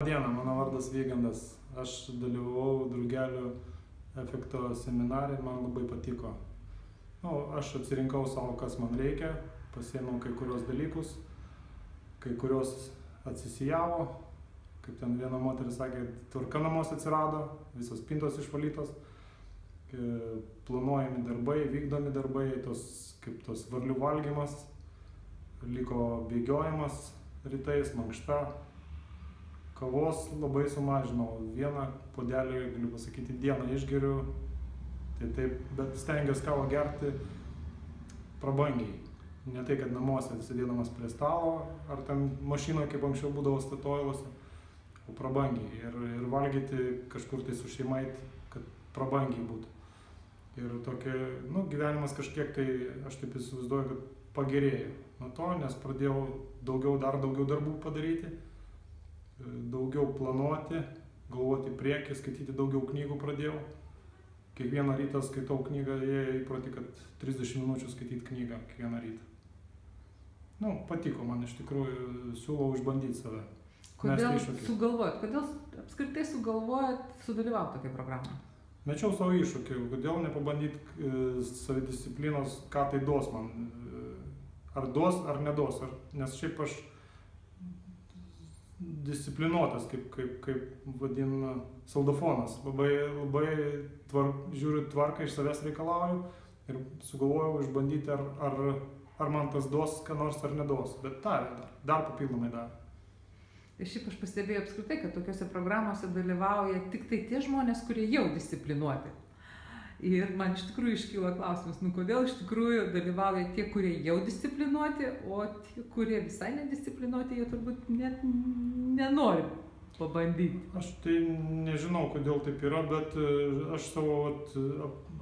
Diena, mano vardas Vygandas. Aš dalyvavau Drugelių efekto seminare ir man labai patiko. Aš atsirinkau savo, kas man reikia, pasiėmiau kai kurios dalykus, kai kurios atsisijavo, kaip ten viena moteris sakė, tvarka namuose atsirado, visos spintos išvalytos, planuojami darbai, vykdomi darbai, kaip tos varlių valgymas, liko bėgiojimas rytais, mankšta. Kavos labai sumažinau, vieną puodelį, galiu pasakyti, dieną išgeriu, bet stengiuosi kavą gerti prabangiai. Ne tai, kad namuose sėdėdamas prie stalo, ar ten mašinoje, kaip anksčiau būdavo Statoiluose, o prabangiai. Ir valgyti kažkur tai su šeimai, kad prabangiai būtų. Ir tokia, gyvenimas kažkiek tai, aš taip įsivaizduoju, kad pagerėjo nuo to, nes pradėjau dar daugiau darbų padaryti. Daugiau planuoti, galvoti priekį, skaityti daugiau knygų pradėjau. Kiekvieną rytą skaitau knygą, jie įproti, kad 30 minučių skaityti knygą kiekvieną rytą. Patiko man iš tikrųjų, siūlau išbandyti save. Kodėl apskritai sugalvojot sudalyvauti tokią programą? Mečiau savo iššūkį, kodėl nepabandyti savidisciplinos, ką tai duos man. Ar duos, ar neduos. Nes šiaip aš disciplinuotas, kaip vadina soldafonas. Labai žiūriu tvarką, iš savęs reikalauju ir sugalvojau išbandyti, ar man tas duos, ką nors ar neduos. Bet dar papildomai dar. Ir šiaip aš pastebėjau apskritai, kad tokiuose programuose dalyvauja tik tai tie žmonės, kurie jau disciplinuoti. Ir man iš tikrųjų iškyla klausimas, kodėl iš tikrųjų dalyvauja tie, kurie jau disciplinuoti, o tie, kurie visai nedisciplinuoti, jie turbūt net nenori pabandyti. Aš tai nežinau, kodėl taip yra, bet aš savo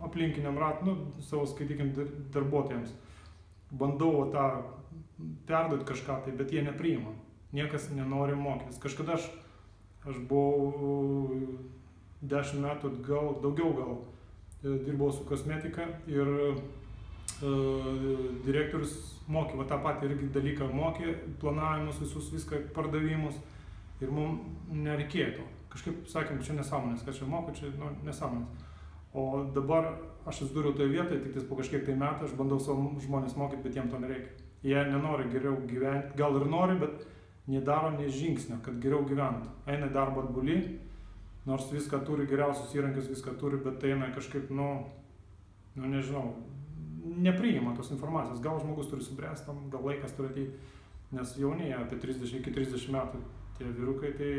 aplinkiniam ratui, savo skaitykim darbuotojams, bandau perduoti kažką tai, bet jie nepriima. Niekas nenori mokytis. Kažkada aš buvau 10 metų atgal, daugiau gal, dirbau su kosmetika ir direktorius mokė, tą patį irgi dalyką mokė, planavimus visus, viską, pardavimus ir mums nereikėjo to. Kažkaip sakėm, čia nesąmonės, kad čia moku, čia nesąmonės. O dabar aš atsidūriau toje vietoje, tik po kažkiek tai metų aš bandau savo žmonės mokyti, bet jiems to nereikia. Jie nenori geriau gyventi, gal ir nori, bet nedaro nei žingsnio, kad geriau gyventų. Eina darbo atbuli, nors viską turi, geriausius įrankius viską turi, bet tai eina kažkaip, nežinau, nepriima tos informacijos. Gal žmogus turi subręsti, gal laikas turi ateiti, nes jaunėje apie 30 iki 30 metų tie vyrukai, tai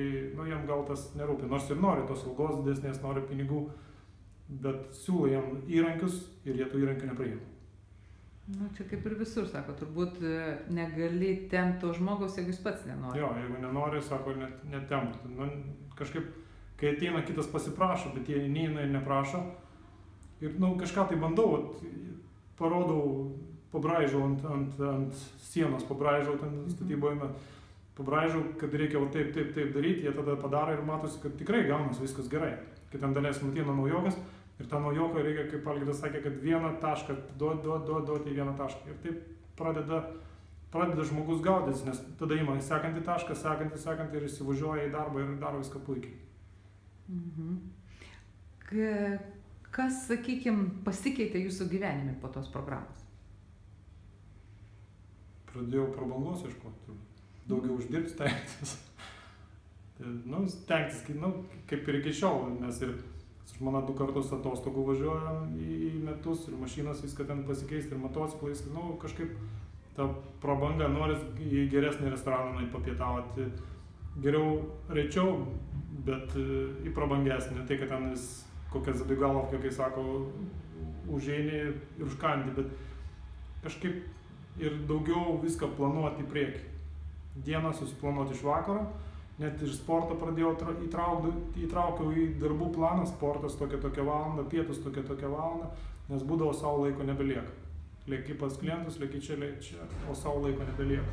jam gal tas nerūpi. Nors ir nori tos algos didesnės, nori pinigų, bet siūlo jam įrankius ir jie tų įrankių nepriima. Čia kaip ir visur, sako, turbūt negali tempti to žmogaus, jeigu jis pats nenori. Jo, jeigu nenori, sako, netempti. Kažkaip, kai ateina kitas pasiprašo, bet jie neina ir neprašo. Ir kažką tai bandau, parodau, pabraižau ant sienos, pabraižau ten statybojame, pabraižau, kad reikia taip daryti, jie tada padaro ir matosi, kad tikrai gaunasi viskas gerai. Kai ten dalesim ateina naujokas, ir tą naujoką reikia, kaip Algirdas sakė, kad vieną tašką duoti vieną tašką. Ir taip pradeda žmogus gaudytis, nes tada ima sekantį tašką, sekantį ir įsivažiuoja į darbą ir daro viską puikiai. Kas, sakykime, pasikeitė jūsų gyvenime po tos programos? Pradėjau prabangos ieškoti, daugiau uždirbti stengtis. Stengtis, kaip ir iki šiol, mes ir su žmona 2 kartus atostogų važiuojam į metus ir mašinas viską ten pasikeisti ir motociklai, kažkaip ta prabanga, noris į geresnį restoraną papietauti, geriau rečiau, bet į prabangesnį, tai kad ten kokia Zabigalovka, kai sako, užeini ir užkandi, bet kažkaip ir daugiau viską planuoti į priekį. Dieną susiplanuoti iš vakaro. Net ir sportą pradėjau įtraukiau į darbų planą, sportas tokia valandą, pietus tokia valandą, nes būdavo savo laiko nebelieka. Lieki pas klientus, lieki čia, o savo laiko nebelieka.